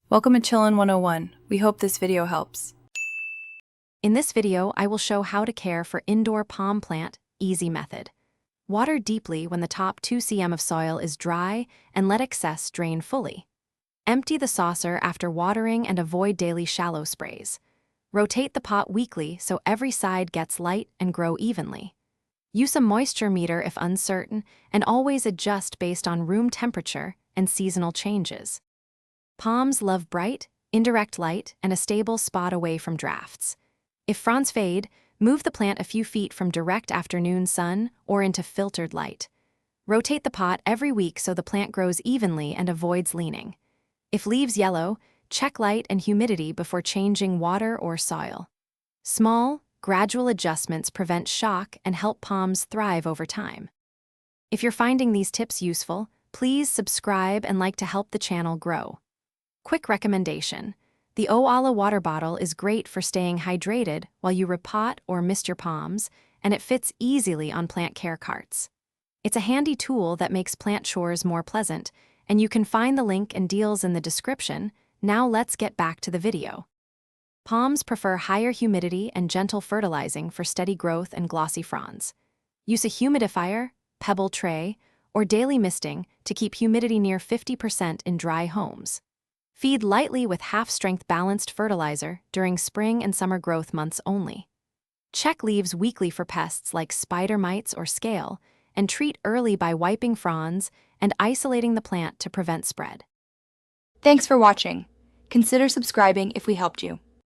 Welcome to Chillin' 101. We hope this video helps. In this video, I will show how to care for indoor palm plant, easy method. Water deeply when the top 2 cm of soil is dry and let excess drain fully. Empty the saucer after watering and avoid daily shallow sprays. Rotate the pot weekly so every side gets light and grow evenly. Use a moisture meter if uncertain and always adjust based on room temperature and seasonal changes. Palms love bright, indirect light and a stable spot away from drafts. If fronds fade, move the plant a few feet from direct afternoon sun or into filtered light. Rotate the pot every week so the plant grows evenly and avoids leaning. If leaves yellow, check light and humidity before changing water or soil. Small, gradual adjustments prevent shock and help palms thrive over time. If you're finding these tips useful, please subscribe and like to help the channel grow. Quick recommendation: the Oala water bottle is great for staying hydrated while you repot or mist your palms, and it fits easily on plant care carts. It's a handy tool that makes plant chores more pleasant, and you can find the link and deals in the description. Now let's get back to the video. Palms prefer higher humidity and gentle fertilizing for steady growth and glossy fronds. Use a humidifier, pebble tray, or daily misting to keep humidity near 50% in dry homes. Feed lightly with half-strength balanced fertilizer during spring and summer growth months only. Check leaves weekly for pests like spider mites or scale, and treat early by wiping fronds and isolating the plant to prevent spread. Thanks for watching. Consider subscribing if we helped you.